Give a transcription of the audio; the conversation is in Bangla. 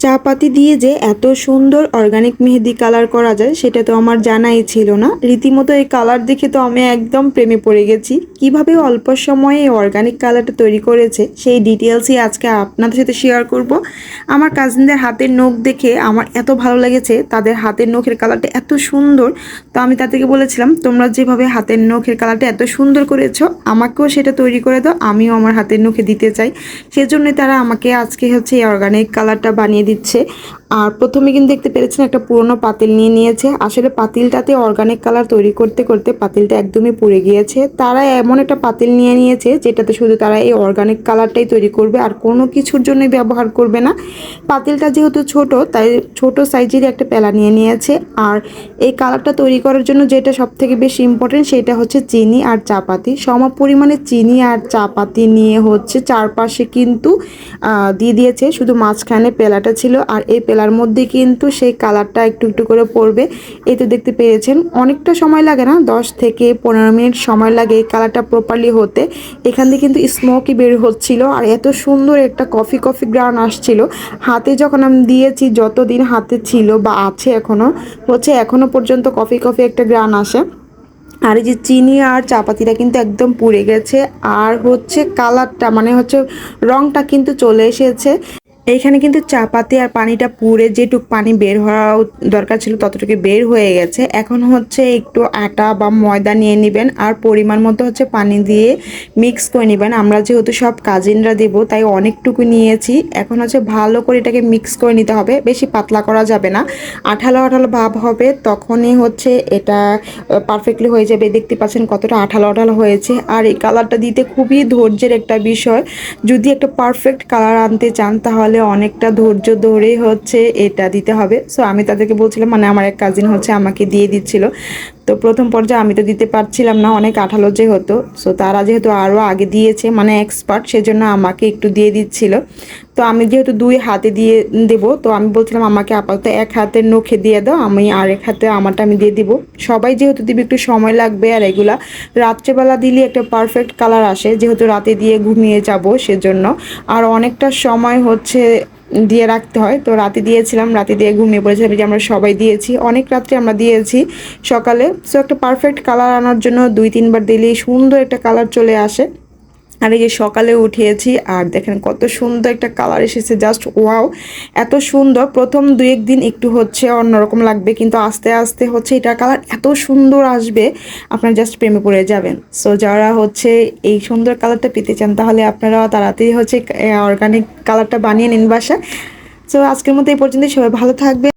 চা পাতি দিয়ে যে এত সুন্দর অর্গানিক মেহেদি কালার করা যায় সেটা তো আমার জানাই ছিল না। রীতিমতো এই কালার দেখে তো আমি একদম প্রেমে পড়ে গেছি। কিভাবে অল্প সময়ে এই অর্গানিক কালারটা তৈরি করেছে সেই ডিটেলসই আজকে আপনাদের সাথে শেয়ার করব। আমার কাজিনদের হাতের নখ দেখে আমার এত ভালো লেগেছে, তাদের হাতের নখের কালারটা এত সুন্দর। তো আমি তাদেরকে বলেছিলাম, তোমরা যেভাবে হাতের নখের কালারটা এত সুন্দর করেছো আমাকেও সেটা তৈরি করে দাও, আমিও আমার হাতের নখে দিতে চাই। সেজন্যই তারা আমাকে আজকে হচ্ছে এই অর্গানিক কালারটা বানিয়ে দিচ্ছে। আর প্রথমে কিন্তু দেখতে পেরেছেন একটা পুরনো পাতিল নিয়ে নিয়েছে। আসলে পাতিলটাতে অর্গানিক কালার তৈরি করতে করতে পাতিলটা একদমই পুড়ে গিয়েছে। তারা এমন একটা পাতিল নিয়ে নিয়েছে যেটাতে শুধু তারা এই অর্গানিক কালারটাই তৈরি করবে, আর কোনো কিছুর জন্যই ব্যবহার করবে না। পাতিলটা যেহেতু ছোট, তাই ছোট সাইজের একটা পেলা নিয়ে নিয়েছে। আর এই কালারটা তৈরি করার জন্য যেটা সব থেকে বেশি ইম্পর্টেন্ট সেটা হচ্ছে চিনি আর চাপাতি। সম পরিমাণে চিনি আর চাপাতি নিয়ে হচ্ছে চারপাশে কিন্তু দিয়ে দিয়েছে, শুধু মাঝখানে পেলাটা ছিল। আর এই পেলার মধ্যে কিন্তু সেই কালারটা একটু একটু করে পড়বে। এই তো দেখতে পেয়েছেন, অনেকটা সময় লাগে না, 10 থেকে 15 মিনিট সময় লাগে এই কালারটা প্রপারলি হতে। এখান থেকে কিন্তু স্মোকি বের হচ্ছিল আর এত সুন্দর একটা কফি কফি গ্রান আসছিল। হাতে যখন আমি দিয়েছি, যতদিন হাতে ছিল বা আছে এখনও হচ্ছে, এখনও পর্যন্ত কফি কফি একটা গ্রান আসে। আর এই যে চিনি আর চাপাতিটা কিন্তু একদম পুড়ে গেছে। আর হচ্ছে কালারটা মানে হচ্ছে রংটা কিন্তু চলে এসেছে। এইখানে কিন্তু চাপাতি আর পানিটা পুড়ে যেটুক পানি বের হওয়া দরকার ছিল ততটুকু বের হয়ে গেছে। এখন হচ্ছে একটু আটা বা ময়দা নিয়ে নেবেন আর পরিমাণ মতো হচ্ছে পানি দিয়ে মিক্স করে নেবেন। আমরা যেহেতু সব কাজিনরা দেবো তাই অনেকটুকু নিয়েছি। এখন হচ্ছে ভালো করে এটাকে মিক্স করে নিতে হবে, বেশি পাতলা করা যাবে না। আঠালো আঠালো ভাব হবে, তখনই হচ্ছে এটা পারফেক্টলি হয়ে যাবে। দেখতে পাচ্ছেন কতটা আঠালো আঠালো হয়েছে। আর এই কালারটা দিতে খুবই ধৈর্যের একটা বিষয়। যদি একটা পারফেক্ট কালার আনতে চান তাহলে অনেকটা ধৈর্য ধরে হচ্ছে এটা দিতে হবে। সো আমি তাদেরকে বলছিলাম, মানে আমার এক কাজিন হচ্ছে আমাকে দিয়ে দিচ্ছিল। তো প্রথম পর্যায়ে আমি তো দিতে পারছিলাম না, অনেক আঠালো যে হতো। সো তারা যেহেতু আরও আগে দিয়েছে, মানে এক্সপার্ট, সেজন্য আমাকে একটু দিয়ে দিচ্ছিল। তো আমি যেহেতু দুই হাতে দিয়ে দেবো, তো আমি বলছিলাম আমাকে আপাতত এক হাতের নখে দিয়ে দাও, আমি আরেক হাতে আমারটা আমি দিয়ে দিব। সবাই যেহেতু দিবে একটু সময় লাগবে। আর এগুলা রাত্রেবেলা দিলে একটা পারফেক্ট কালার আসে, যেহেতু রাতে দিয়ে ঘুমিয়ে যাব সেজন্য। আর অনেকটা সময় হচ্ছে দিয়ে রাখতে হয়। তো রাতে দিয়েছিলাম, রাতে দিয়ে ঘুমিয়ে পড়েছিলাম, যে আমরা সবাই দিয়েছি, অনেক রাত্রে আমরা দিয়েছি সকালে। সো একটা পারফেক্ট কালার আনার জন্য 2-3 বার দিলেই সুন্দর একটা কালার চলে আসে। আর এই যে সকালে উঠিয়েছি আর দেখেন কত সুন্দর একটা কালার এসেছে, জাস্ট ওয়াও, এত সুন্দর। প্রথম 2-1 দিন একটু হচ্ছে অন্যরকম লাগবে, কিন্তু আস্তে আস্তে হচ্ছে এটা কালার এত সুন্দর আসবে, আপনারা জাস্ট প্রেমে পড়ে যাবেন। সো যারা হচ্ছে এই সুন্দর কালারটা পেতে চান তাহলে আপনারা তাড়াতাড়ি হচ্ছে অর্গানিক কালারটা বানিয়ে নিন বাসায়। সো আজকের মতো এই পর্যন্ত, সবাই ভালো থাকবে।